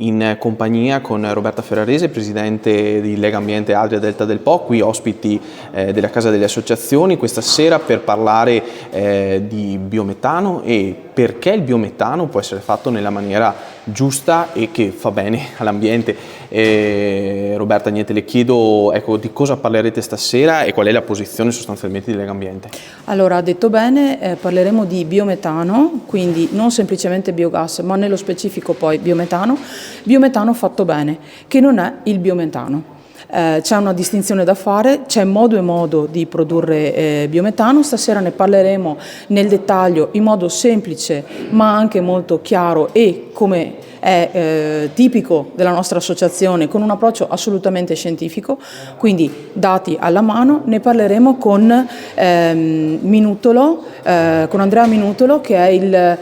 in compagnia con Roberta Ferrarese, presidente di Lega Ambiente Adria Delta del Po, qui ospiti della Casa delle Associazioni questa sera per parlare di biometano e perché il biometano può essere fatto nella maniera giusta e che fa bene all'ambiente. Roberta, niente, le chiedo di cosa parlerete stasera e qual è la posizione sostanzialmente di Lega Ambiente. Allora, ha detto bene, parleremo di biometano, quindi non semplicemente biogas, ma nello specifico poi biometano fatto bene, che non è il biometano. C'è una distinzione da fare, c'è modo e modo di produrre biometano. Stasera ne parleremo nel dettaglio in modo semplice ma anche molto chiaro e, come è tipico della nostra associazione, con un approccio assolutamente scientifico, quindi dati alla mano. Ne parleremo con Andrea Minutolo, che è il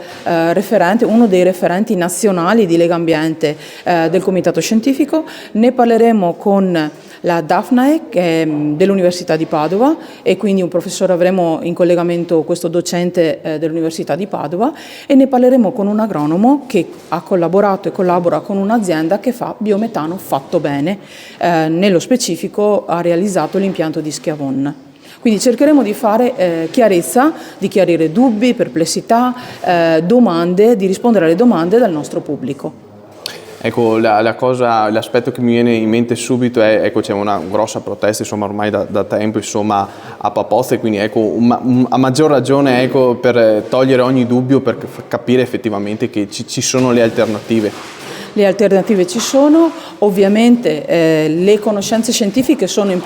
referente, uno dei referenti nazionali di Lega Ambiente del Comitato Scientifico. Ne parleremo con la Daphne, che è dell'Università di Padova, e quindi un professore, avremo in collegamento questo docente dell'Università di Padova, e ne parleremo con un agronomo che ha collaborato e collabora con un'azienda che fa biometano fatto bene, nello specifico ha realizzato l'impianto di Schiavon. Quindi cercheremo di fare chiarezza, di chiarire dubbi, perplessità, domande, di rispondere alle domande del nostro pubblico. Ecco, l'aspetto che mi viene in mente subito è, c'è una grossa protesta, insomma, ormai da tempo, insomma, a Papozze, quindi a maggior ragione, per togliere ogni dubbio, per capire effettivamente che ci sono le alternative. Le alternative ci sono, ovviamente le conoscenze scientifiche sono in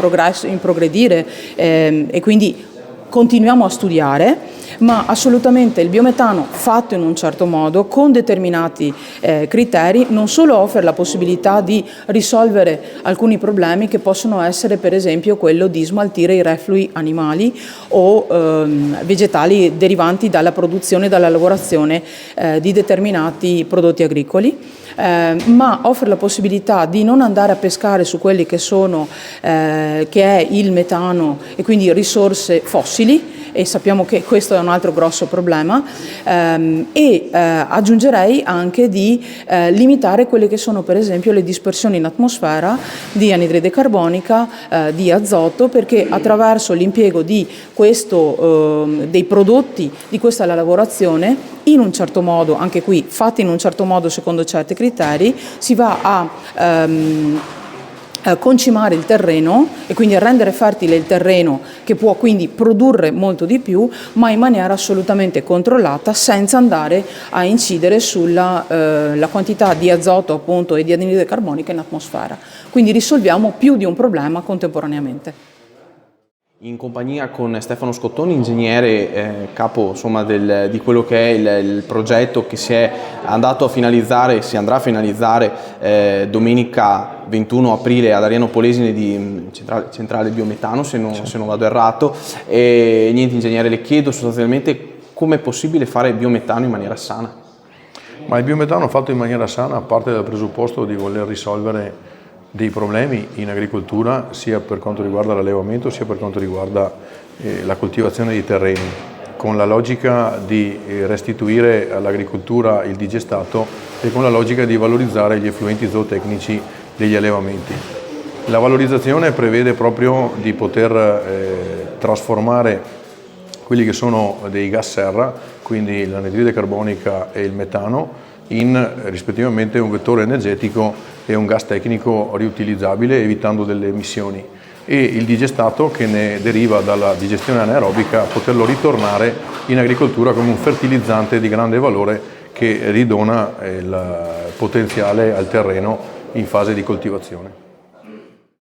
progredire, e quindi continuiamo a studiare, ma assolutamente il biometano fatto in un certo modo, con determinati criteri, non solo offre la possibilità di risolvere alcuni problemi che possono essere, per esempio, quello di smaltire i reflui animali o vegetali derivanti dalla produzione e dalla lavorazione di determinati prodotti agricoli, ma offre la possibilità di non andare a pescare su quelli che sono che è il metano e quindi risorse fossili, e sappiamo che questo è un altro grosso problema, e aggiungerei anche di limitare quelle che sono, per esempio, le dispersioni in atmosfera di anidride carbonica, di azoto, perché attraverso l'impiego di dei prodotti di questa lavorazione, in un certo modo, anche qui fatti in un certo modo secondo certi criteri, si va a concimare il terreno e quindi a rendere fertile il terreno, che può quindi produrre molto di più, ma in maniera assolutamente controllata, senza andare a incidere sulla la quantità di azoto, appunto, e di anidride carbonica in atmosfera. Quindi risolviamo più di un problema contemporaneamente. In compagnia con Stefano Scottoni, ingegnere capo, insomma, di quello che è il progetto che si andrà a finalizzare domenica 21 aprile ad Ariano Polesine di centrale biometano, se non vado errato. E niente, ingegnere, le chiedo sostanzialmente come è possibile fare biometano in maniera sana. Ma il biometano fatto in maniera sana parte dal presupposto di voler risolvere dei problemi in agricoltura, sia per quanto riguarda l'allevamento sia per quanto riguarda la coltivazione dei terreni, con la logica di restituire all'agricoltura il digestato e con la logica di valorizzare gli effluenti zootecnici degli allevamenti. La valorizzazione prevede proprio di poter trasformare quelli che sono dei gas serra, quindi l'anidride carbonica e il metano, in rispettivamente un vettore energetico e un gas tecnico riutilizzabile, evitando delle emissioni, e il digestato che ne deriva dalla digestione anaerobica, poterlo ritornare in agricoltura come un fertilizzante di grande valore che ridona il potenziale al terreno in fase di coltivazione.